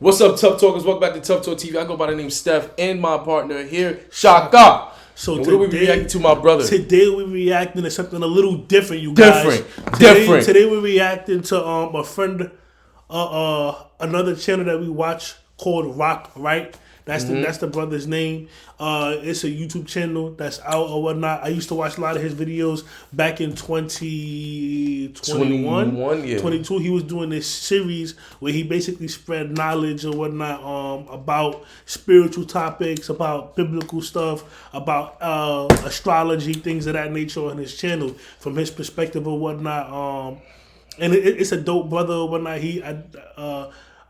What's up, Tough Talkers? Welcome back to Tough Talk TV. I go by the name Steph and my partner here, Shaka. So what are we reacting to, my brother? Today we're reacting to something a little different, you guys. Different. Today we're reacting to a friend, another channel that we watch called Rock, right? That's the brother's name. It's a YouTube channel that's out or whatnot. I used to watch a lot of his videos back in 2021, 22. He was doing this series where he basically spread knowledge or whatnot about spiritual topics, about biblical stuff, about astrology, things of that nature on his channel from his perspective or whatnot. And it's a dope brother or whatnot.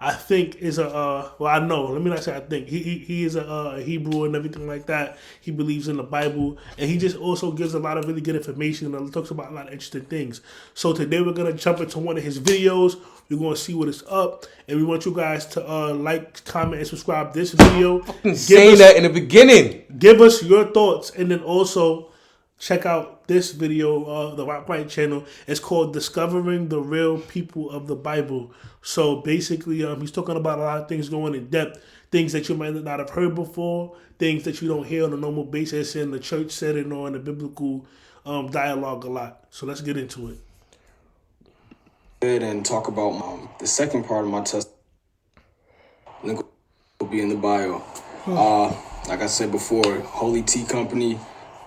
I think is I know. Let me not say I think. He is a Hebrew and everything like that. He believes in the Bible, and he just also gives a lot of really good information and talks about a lot of interesting things. So today we're gonna jump into one of his videos. We're gonna see what is up, and we want you guys to like, comment, and subscribe this video. Saying that in the beginning. Give us your thoughts, and then also check out this video, the Rock Right channel. It's called Discovering the Real People of the Bible. So basically, he's talking about a lot of things going in depth, things that you might not have heard before, things that you don't hear on a normal basis in the church setting or in the biblical dialogue a lot. So let's get into it. And talk about the second part of my test. Link will be in the bio. Like I said before, Holy Tea Company,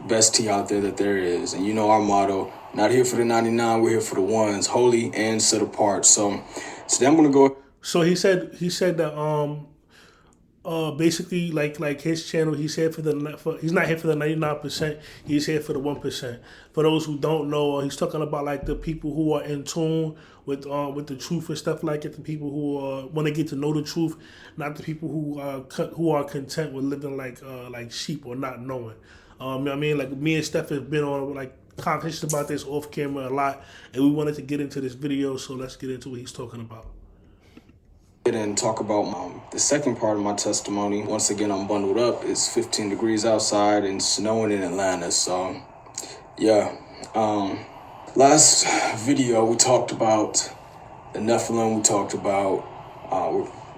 best tea out there that there is. And you know our motto, not here for the 99, we're here for the ones, holy and set apart. So today I'm gonna go. So he said that basically like his channel, he's here he's not here for the 99%, he's here for the 1%. For those who don't know, he's talking about like the people who are in tune with the truth and stuff like that, the people who want to get to know the truth, not the people who are content with living like sheep or not knowing. I mean, like me and Steph have been on like conversations about this off camera a lot, and we wanted to get into this video, so let's get into what he's talking about. And talk about the second part of my testimony. Once again, I'm bundled up. It's 15 degrees outside and snowing in Atlanta. So, yeah. Last video, we talked about the Nephilim. We talked about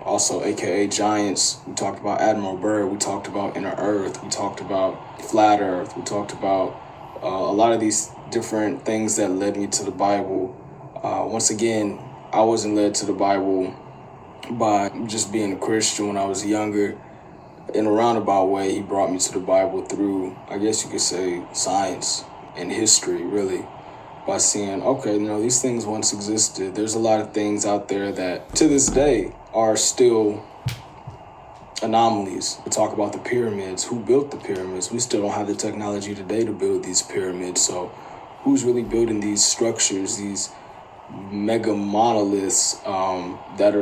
also AKA giants. We talked about Admiral Byrd. We talked about inner earth. We talked about flat earth. We talked about a lot of these different things that led me to the Bible. Once again, I wasn't led to the Bible by just being a Christian when I was younger. In a roundabout way, he brought me to the Bible through, I guess you could say, science and history, really. By seeing, okay, these things once existed. There's a lot of things out there that, to this day, are still anomalies. We talk about the pyramids. Who built the pyramids? We still don't have the technology today to build these pyramids. So who's really building these structures, these mega monoliths that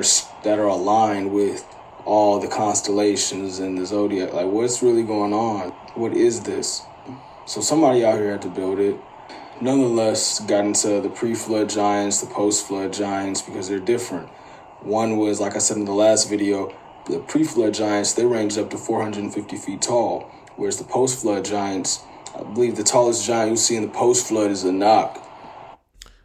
are aligned with all the constellations and the zodiac? Like, what's really going on? What is this? So somebody out here had to build it. Nonetheless, got into the pre-flood giants, the post-flood giants, because they're different. One was, like I said in the last video, the pre-flood giants, they ranged up to 450 feet tall, whereas the post-flood giants, I believe the tallest giant you see in the post-flood is Enoch.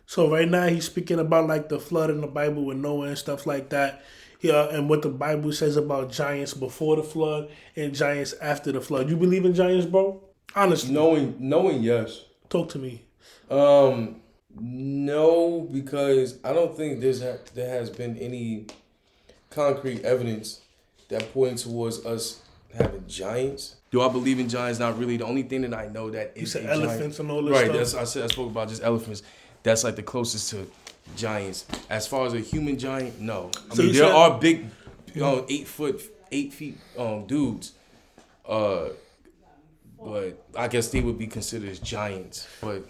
So right now he's speaking about like the flood in the Bible with Noah and stuff like that. Yeah, and what the Bible says about giants before the flood and giants after the flood. You believe in giants, bro? Honestly. Knowing, yes. Talk to me. No, because I don't think there has been any concrete evidence that points towards us having giants. Do I believe in giants? Not really. The only thing that I know that is elephants giant, and all this right, stuff. I spoke about just elephants. That's like the closest to giants. As far as a human giant, no. I mean, there are big, 8 feet dudes. But I guess they would be considered as giants, but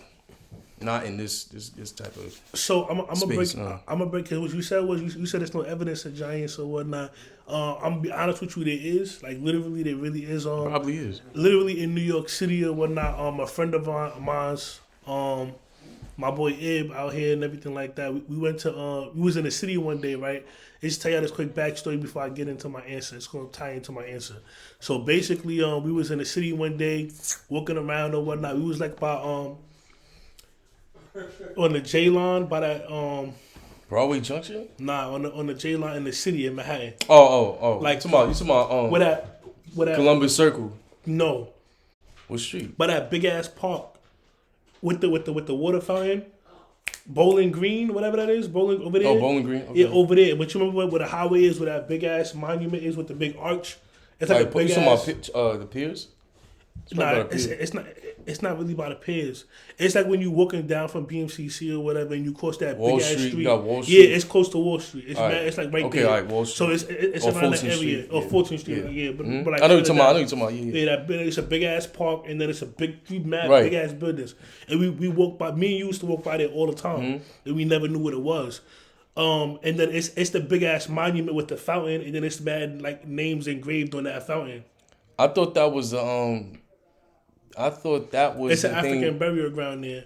not in this type of. So I'm gonna space, break. Cause what you said was you said there's no evidence of giants or whatnot. I'm gonna be honest with you, there is, like, literally there really is. Probably is. Literally in New York City or whatnot. A friend of mine's, my boy Ib out here and everything like that. We went to we was in the city one day, right? Let's just tell you this quick backstory before I get into my answer. It's gonna tie into my answer. So basically, we was in the city one day, walking around or whatnot. We was like by on the J line by that Broadway Junction? Nah, on the J line in the city in Manhattan. Oh. Like you talking about where that Columbus Circle. No. What street? But that big ass park with the water fountain, Bowling Green, whatever that is, Bowling over there. Oh, Bowling Green. Okay. Yeah, over there. But you remember where the highway is, where that big ass monument is with the big arch? It's like a big ass. The piers? Nah, it's not really by the piers. It's like when you walking down from BMCC or whatever, and you cross that big ass street. You got Wall Street. Yeah, it's close to Wall Street. It's it's like right okay, there. All right, Wall Street. So it's around that area. Street. Or 14th Street. Yeah, but like, I know you're talking about. Yeah, it's a big ass park, and then it's a big Right. big ass buildings. And we walk by. Me and you used to walk by there all the time, and we never knew what it was. And then it's the big ass monument with the fountain, and then it's bad like names engraved on that fountain. I thought that was It's an African burial ground there.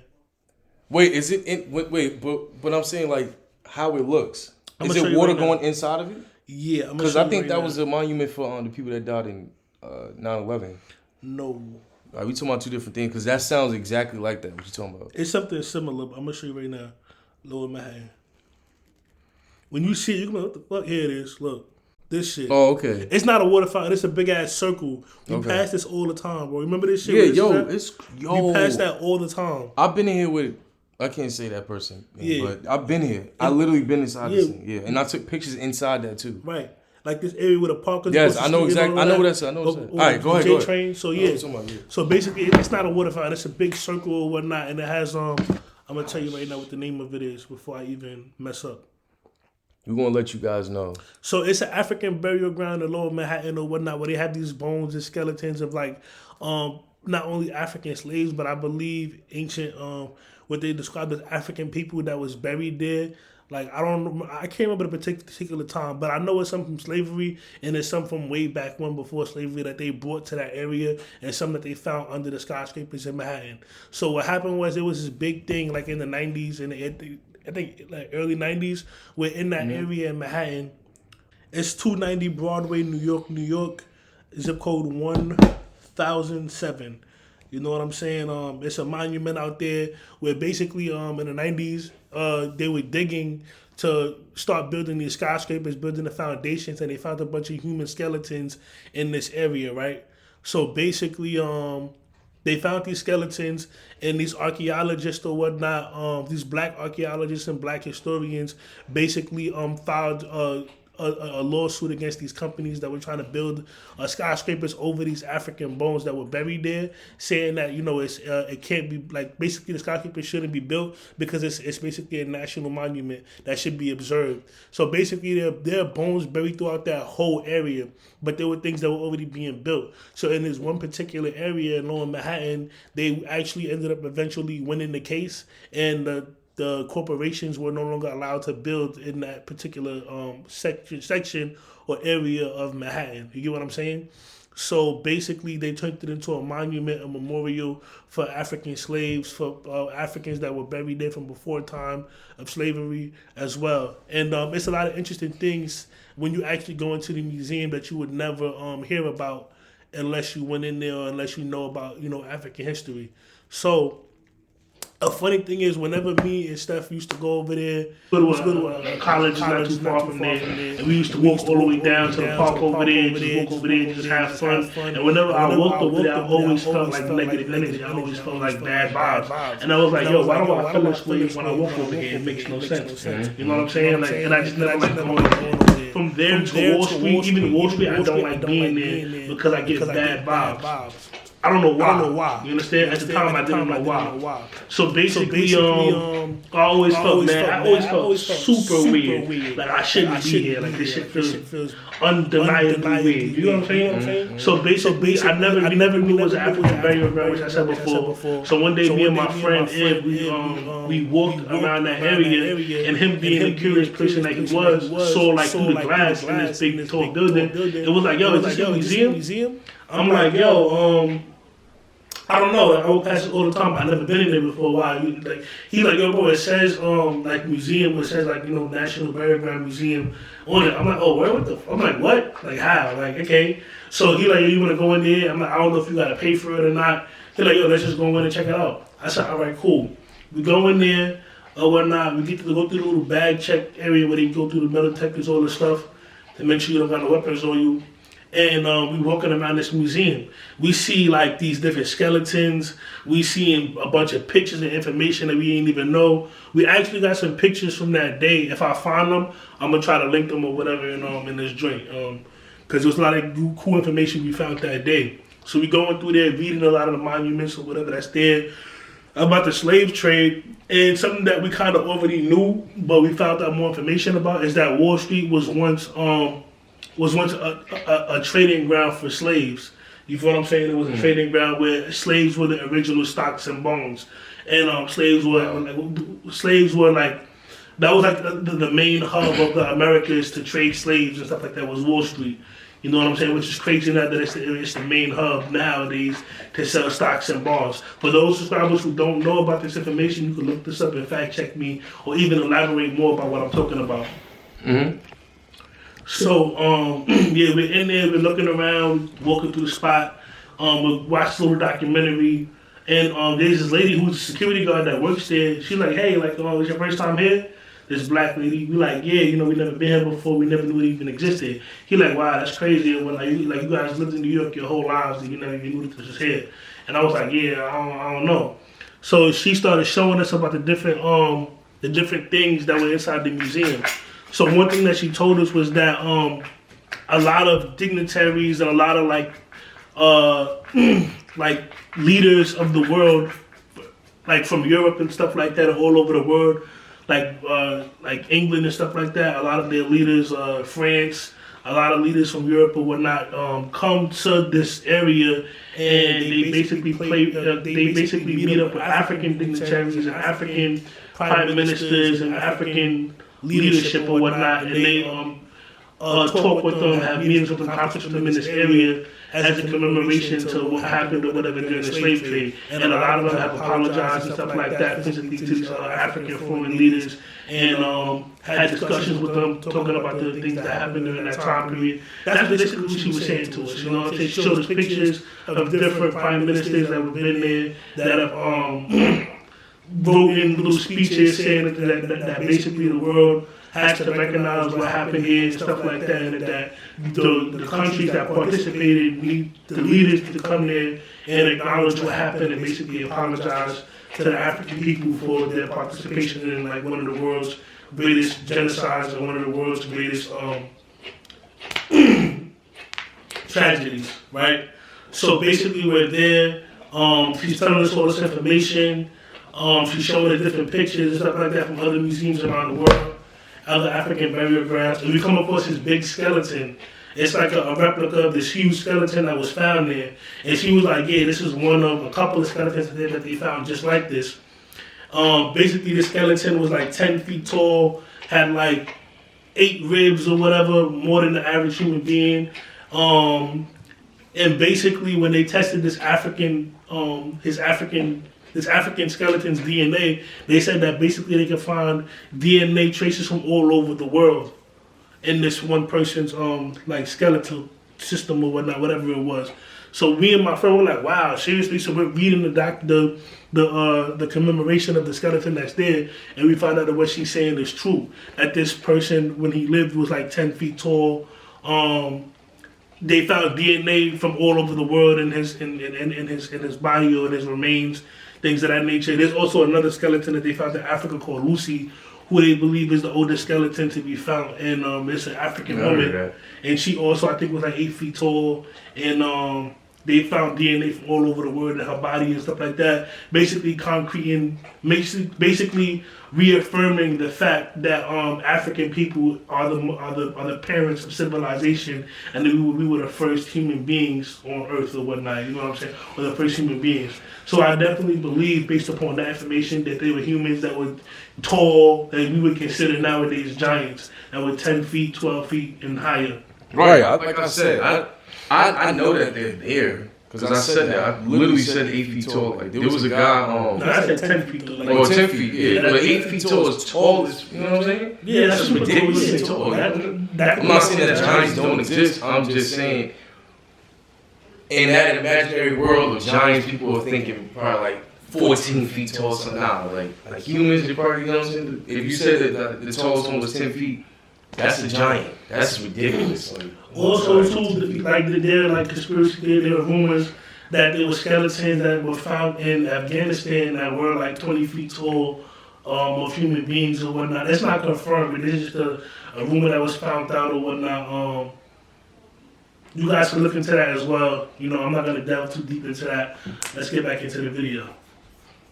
Wait, is it in? Wait, but I'm saying like how it looks. Is it water going inside of it? Yeah, because I think that was a monument for the people that died in 9/11. No. Right, we talking about two different things because that sounds exactly like that. What you talking about? It's something similar. But I'm gonna show you right now. Lower Manhattan. When you see it, you can be like, what the fuck? Here it is. Look. This shit. Oh, okay. It's not a water fountain. It's a big ass circle. We pass this all the time, bro. Remember this shit? Yeah, We pass that all the time. I've been in here with. I can't say that person. But I've been here. I literally been inside this thing. Yeah, and I took pictures inside that too. Right. Like this area with a park. Yes, I know exactly. I know what that's. I know. All right, go ahead. Train. So yeah. So basically, it's not a water fountain. It's a big circle or whatnot, and it has I'm gonna tell you right now what the name of it is before I even mess up. We're going to let you guys know. So it's an African burial ground in Lower Manhattan or whatnot where they have these bones and skeletons of like not only African slaves, but I believe ancient, what they described as African people that was buried there. Like, I can't remember the particular time, but I know it's some from slavery and it's some from way back when before slavery that they brought to that area and some that they found under the skyscrapers in Manhattan. So what happened was it was this big thing like in the 90s and I think like early 90s, where in that area in Manhattan, it's 290 Broadway, New York, zip code 1007. You know what I'm saying? It's a monument out there where basically in the 90s, they were digging to start building these skyscrapers, building the foundations, and they found a bunch of human skeletons in this area, right? So basically, they found these skeletons, and these archaeologists or whatnot, these black archaeologists and black historians basically filed a lawsuit against these companies that were trying to build skyscrapers over these African bones that were buried there, saying that it can't be like basically the skyscraper shouldn't be built because it's basically a national monument that should be observed. So basically there are bones buried throughout that whole area, but there were things that were already being built. So in this one particular area in Lower Manhattan, they actually ended up eventually winning the case, and the corporations were no longer allowed to build in that particular section or area of Manhattan. You get what I'm saying? So basically, they turned it into a monument, a memorial for African slaves, for Africans that were buried there from before time of slavery as well. And it's a lot of interesting things when you actually go into the museum that you would never hear about unless you went in there or unless you know about African history. So a funny thing is, whenever me and Steph used to go over there, go to a college not too far from there, and we used to walk all the way down to the park over there, just walk over there and just have fun. And whenever I walked over there, I always felt like negative energy. I always felt like bad vibes. And I was like, yo, why don't I feel this way when I walk over here? It makes no sense. You know what I'm saying? Like, and I just never like going over there. From there to Wall Street, even Wall Street, I don't like being there because I get bad vibes. I don't know why. You understand? At the time, I didn't know why. So basically, I always felt super weird. Like I shouldn't be here. Like this shit feels undeniably weird. You know what I'm saying? So basically, we never knew it was an African burial ground, which I said before. So one day, me and my friend Ed, we walked around that area, and him being the curious person that he was, saw like through the glass in this big tall building. It was like, yo, is this your museum? I'm like, yo, I don't know. Like, I would pass it all the time. I've never been in there before. Why? He's like, yo, bro, it says like museum. It says like National Burial Ground Museum on it. I'm like, oh, where? What the? I'm like, what? Like how? Like okay. So he like, yo, you want to go in there? I'm like, I don't know if you got to pay for it or not. He like, yo, let's just go in and check it out. I said, all right, cool. We go in there. or whatnot. We get to go through the little bag check area where they go through the metal detectors, all the stuff, to make sure you don't got no weapons on you. And we walking around this museum. We see like these different skeletons. We see a bunch of pictures and information that we didn't even know. We actually got some pictures from that day. If I find them, I'm gonna try to link them or whatever in this joint. Because there was a lot of cool information we found that day. So we going through there, reading a lot of the monuments or whatever that's there about the slave trade. And something that we kind of already knew, but we found out more information about, is that Wall Street was once a trading ground for slaves. You feel what I'm saying? It was a trading ground where slaves were the original stocks and bonds, and slaves were like that was like the main hub of the Americas to trade slaves and stuff like that was Wall Street. You know what I'm saying? Which is crazy now that it's the main hub nowadays to sell stocks and bonds. For those subscribers who don't know about this information, you can look this up and fact check me, or even elaborate more about what I'm talking about. Mm-hmm. So, yeah, we're in there, we're looking around, walking through the spot. We watched a little documentary, and there's this lady who's a security guard that works there. She's like, hey, like, it's your first time here? This black lady, we like, yeah, we never been here before, we never knew it even existed. He like, wow, that's crazy. And when you guys lived in New York your whole lives, and you never even knew this was here. And I was like, yeah, I don't know. So she started showing us about the different things that were inside the museum. So one thing that she told us was that a lot of dignitaries and a lot of like leaders of the world, like from Europe and stuff like that, all over the world, like England and stuff like that. A lot of their leaders, France, a lot of leaders from Europe or whatnot, come to this area, and they basically meet up with African dignitaries and African prime ministers and African leadership or whatnot, and they talk with them, have meetings with them, conference with them in this area as a commemoration to what happened or whatever during the slave trade. And a lot of them have apologized and stuff like that physically to these African foreign leaders, and had discussions with them talking about the things that happened during that time period. That's basically what she was saying to us. They showed us pictures of different prime ministers that have been there, that have wrote in little speeches saying that basically the world has to recognize what happened here and stuff like that, and that the countries that participated need the leaders to come there and acknowledge what happened and basically apologize to the African people for their participation in like one of the world's greatest genocides and one of the world's greatest tragedies, right? So basically we're there, she's telling us all this information. She's showing us different pictures and stuff like that from other museums around the world, other African burial grounds. And we come across this big skeleton. It's like a replica of this huge skeleton that was found there. And she was like, yeah, this is one of a couple of skeletons there that they found just like this. Basically, the skeleton was like 10 feet tall, had like 8 ribs or whatever, more than the average human being. And basically, when they tested this African skeleton's DNA, they said that basically they could find DNA traces from all over the world in this one person's like skeletal system or whatnot, whatever it was. So me and my friend were like, wow, seriously? So we're reading the commemoration of the skeleton that's there, and we found out that what she's saying is true. That this person, when he lived, was like 10 feet tall. They found DNA from all over the world in his body or in his remains, things of that nature. There's also another skeleton that they found in Africa called Lucy, who they believe is the oldest skeleton to be found. And it's an African woman. And she also, I think, was like 8 feet tall. And they found DNA from all over the world in her body and stuff like that. Basically basically reaffirming the fact that African people are the parents of civilization, and that we were the first human beings on Earth or whatnot. You know what I'm saying? Or the first human beings. So I definitely believe, based upon that information, that they were humans that were tall, that we would consider nowadays giants, that were 10 feet, 12 feet, and higher. Right. Like I said, I know that they're there. Because I said that. I literally said 8 feet tall. Like, there was a guy No, I said 10 feet tall. Like, 10 feet, yeah. But 8 feet tall is tall as, you know what I'm saying? Yeah, that's ridiculously tall. I'm not saying that giants don't exist. I'm just saying, in that imaginary world of giants, people are thinking probably like 14 feet tall. So nah, like humans, they probably, you know what I'm saying? If you said that the tallest one was 10 feet, that's a giant. That's ridiculous. Like, also, too, like there are like conspiracy, there are rumors that there were skeletons that were found in Afghanistan that were like 20 feet tall of human beings or whatnot. That's not confirmed, but it's just a rumor that was found out or whatnot. You guys can look into that as well. You know, I'm not going to delve too deep into that. Let's get back into the video.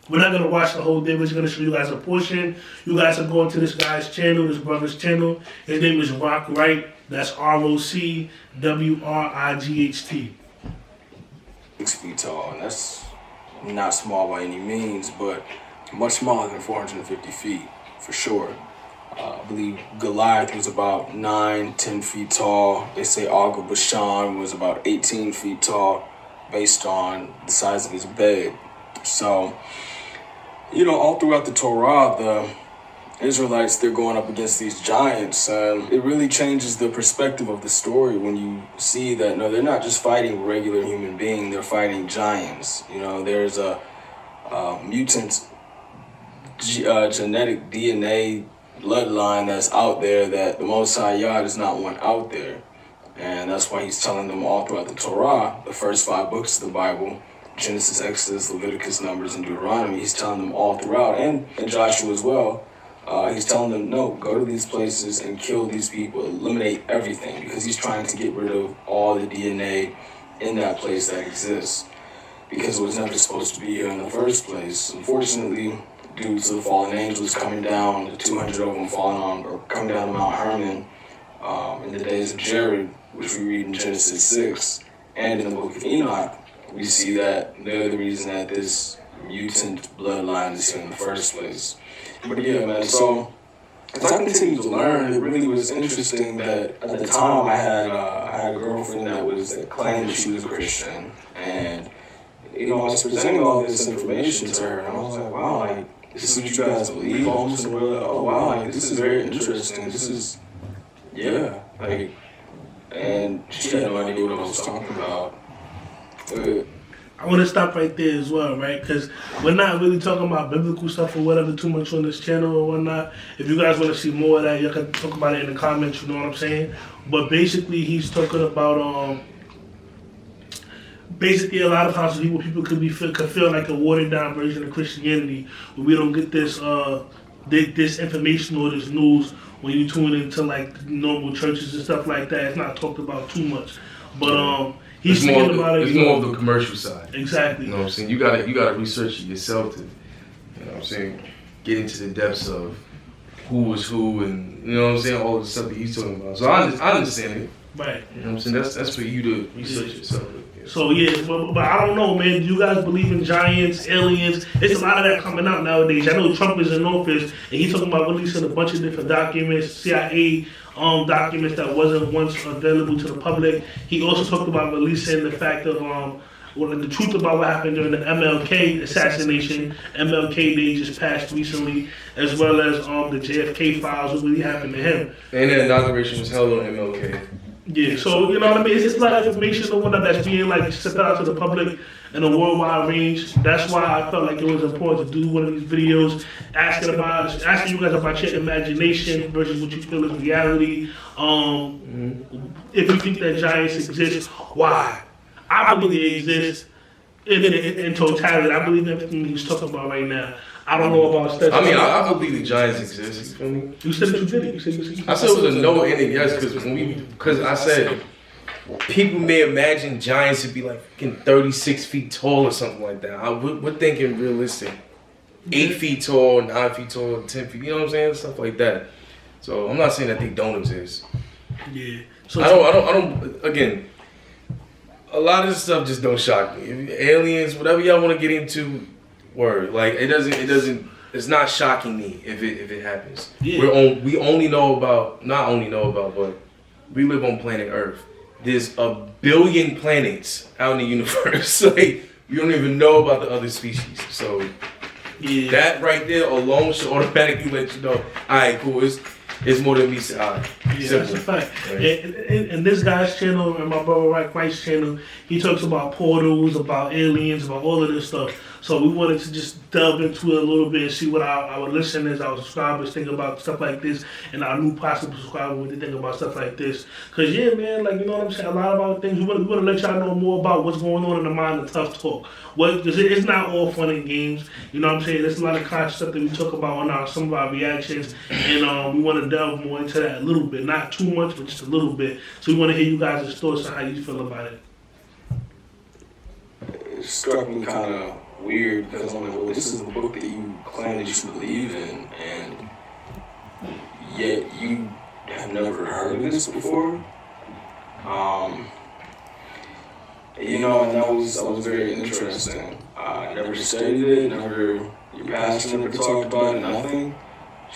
We're not going to watch the whole thing. We're just going to show you guys a portion. You guys are going to this guy's channel, this brother's channel. His name is Rock Wright. That's ROCWRIGHT. 6 feet tall, and that's not small by any means, but much smaller than 450 feet, for sure. I believe Goliath was about 9-10 feet tall. They say Og of Bashan was about 18 feet tall based on the size of his bed. So, you know, all throughout the Torah, the Israelites, they're going up against these giants. It really changes the perspective of the story when you see that, no, they're not just fighting regular human beings, they're fighting giants. You know, there's a mutant genetic DNA bloodline that's out there that the Most High Yah does not want out there. And that's why he's telling them all throughout the Torah, the first 5 books of the Bible, Genesis, Exodus, Leviticus, Numbers, and Deuteronomy, he's telling them all throughout, and Joshua as well. He's telling them, no, go to these places and kill these people, eliminate everything, because he's trying to get rid of all the DNA in that place that exists, because it was never supposed to be here in the first place. Unfortunately, due to the fallen angels coming down, the 200 of them falling on, or coming down to Mount Hermon in the days of Jared, which we read in Genesis 6, and in the book of Enoch, we see that they're the reason that this mutant bloodline is here in the first place. But yeah, man, so as I continued to learn, it really was interesting that at the time I had a girlfriend that claimed that she was a Christian, and you know, I was presenting all this information to her, and I was like, wow, like, this is what you guys believe, almost, and we're like, oh wow, like, this is very interesting, this is, yeah, like, and she had no idea what I was talking about. I want to stop right there as well, right? Because we're not really talking about biblical stuff or whatever too much on this channel or whatnot. If you guys want to see more of that, you can talk about it in the comments, you know what I'm saying? But basically, he's talking about, basically a lot of times people could feel like a watered down version of Christianity, where we don't get this this information or this news when you tune into like normal churches and stuff like that. It's not talked about too much. But he's thinking about it. It's more of the commercial side. Exactly. You know what I'm saying? You gotta research it yourself to, you know what I'm saying, get into the depths of who was who and, you know what I'm saying, all the stuff that he's talking about. So I understand it. Right. You know what I'm saying? That's for you to research yourself. Yeah. So yeah, but I don't know, man. Do you guys believe in giants, aliens? It's a lot of that coming out nowadays. I know Trump is in office, and he's talking about releasing a bunch of different documents, CIA documents that wasn't once available to the public. He also talked about releasing the fact of the truth about what happened during the MLK assassination. MLK Day just passed recently, as well as the JFK files, what really happened to him. And the inauguration was held on MLK. Yeah, so you know what I mean? It's a lot of information or whatnot that's being like sent out to the public in a worldwide range. That's why I felt like it was important to do one of these videos, asking you guys about your imagination versus what you feel is reality. If you think that giants exist, why? I believe they exist in totality. I believe everything he's talking about right now. I don't know about stuff. I mean, I believe the giants exist. You feel me? You said that you did it. I said it was a no and a yes because I said people may imagine giants to be like 36 feet tall or something like that. We're thinking realistic. 8 feet tall, 9 feet tall, 10 feet. You know what I'm saying? Stuff like that. So I'm not saying that they don't exist. Yeah. So I don't. Again, a lot of this stuff just don't shock me. Aliens, whatever y'all want to get into. Word, like it doesn't. It's not shocking me if it happens. Yeah. We only know about, but we live on planet Earth. There's a billion planets out in the universe. Like you don't even know about the other species. So that right there alone should automatically let you know. All right, cool. It's more than me saying, all right. Yeah, Simple. that's a fact. Right. And this guy's channel and my brother Christ's channel, he talks about portals, about aliens, about all of this stuff. So we wanted to just delve into it a little bit and see what our listeners, our subscribers think about stuff like this, and our new possible subscribers what they think about stuff like this. Cause yeah, man, like you know what I'm saying. A lot of our things we want to let y'all know more about what's going on in the mind of Tuftalk. Cause it's not all fun and games. You know what I'm saying. There's a lot of conscious stuff that we talk about on some of our reactions, and we want to delve more into that a little bit, not too much, but just a little bit. So we want to hear you guys' thoughts on how you feel about it. It struck me kind of weird because I'm like, well, this is the book that you claim that you believe in, and yet you have never heard of this before. You know, and that was very interesting. I never studied it, your pastor never talked about it, nothing.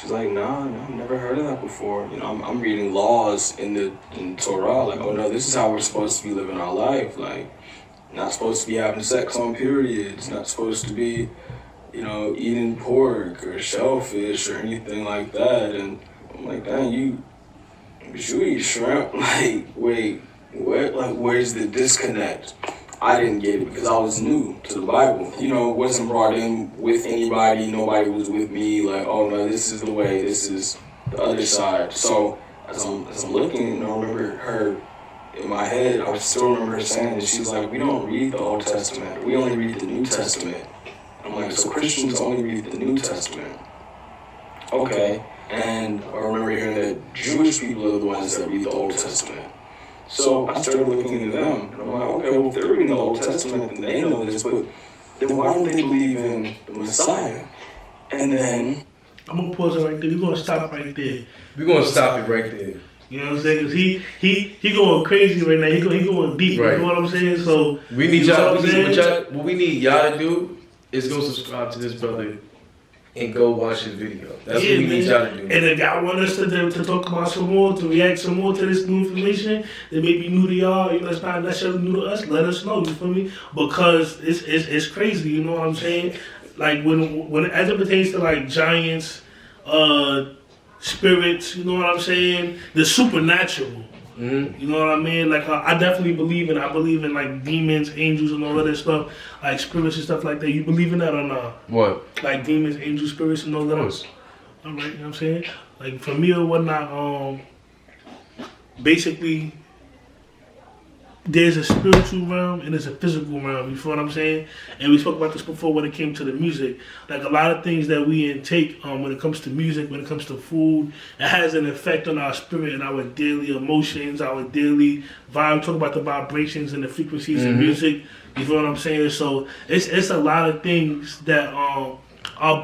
She's like, nah, I've never heard of that before. You know, I'm reading laws in Torah, like, oh no, this is how we're supposed to be living our life. Like, not supposed to be having sex on periods, not supposed to be, you know, eating pork or shellfish or anything like that. And I'm like, dang, you eat shrimp? Like, wait, what? Like, where's the disconnect? I didn't get it because I was new to the Bible. You know, wasn't brought in with anybody. Nobody was with me. Like, oh no, this is the way. This is the other side. So as I'm looking, I remember her in my head. I still remember her saying that she's like, we don't read the Old Testament. We only read the New Testament. I'm like, so Christians only read the New Testament. Okay. And I remember hearing that Jewish people are the ones that read the Old Testament. So I started looking into them, and I'm like, okay, well, if they're reading the Old Testament, then they know this, but then why don't they believe in the Messiah? And then I'm gonna pause it right there. We're gonna stop right there. We're gonna stop it right there. You know what I'm saying? Cause he going crazy right now. He going deep. Right. You know what I'm saying? So We need you know y'all. What we need y'all to do is go subscribe to this brother and go watch his video. That's what we need y'all to do. And if y'all want us to talk about some more, to react some more to this new information that may be new to y'all, you know, it's not necessarily new to us, let us know, you feel me? Because it's crazy, you know what I'm saying? Like when as it pertains to like giants, spirits, you know what I'm saying? The supernatural. Mm-hmm. You know what I mean? Like I definitely believe in like demons, angels, and all of that stuff, like spirits and stuff like that. You believe in that or not? What? Like demons, angels, spirits, and all that. All right, you know what I'm saying? Like for me or whatnot, basically, there's a spiritual realm and there's a physical realm. You feel what I'm saying? And we spoke about this before when it came to the music. Like a lot of things that we intake when it comes to music, when it comes to food, it has an effect on our spirit and our daily emotions, our daily vibe. Talk about the vibrations and the frequencies of music. You feel what I'm saying? So it's a lot of things that are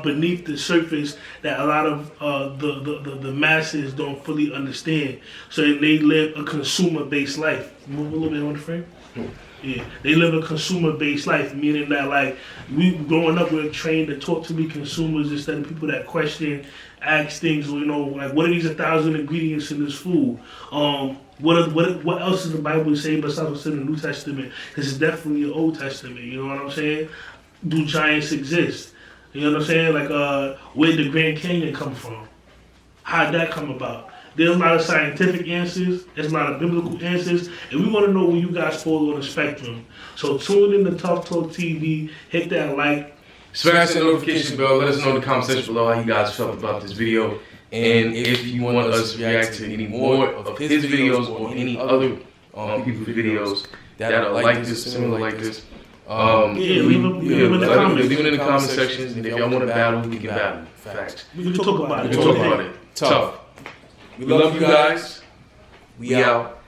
beneath the surface that a lot of the masses don't fully understand. So they live a consumer-based life. Move a little bit on the frame. Yeah, they live a consumer-based life, meaning that like we growing up, we're trained to talk to be consumers instead of people that question, ask things. You know, like what are these 1,000 ingredients in this food? What else does the Bible say besides what's in the New Testament? Because it's definitely the Old Testament. You know what I'm saying? Do giants exist? You know what I'm saying? Like, where did the Grand Canyon come from? How'd that come about? There's a lot of scientific answers. There's a lot of biblical answers. And we want to know where you guys fall on the spectrum. So tune in to Tuftalk TV. Hit that like. Smash that notification bell. Let us know in the comment section below how you guys felt about this video. And if you want us to react to any more of his videos or any other people's videos that are like this, similar like this, leave them in the comments. Leave it in the comment sections. And if y'all want to battle, we can battle. Facts. We can talk about it. We can talk about it. Tough. We love you guys. We out.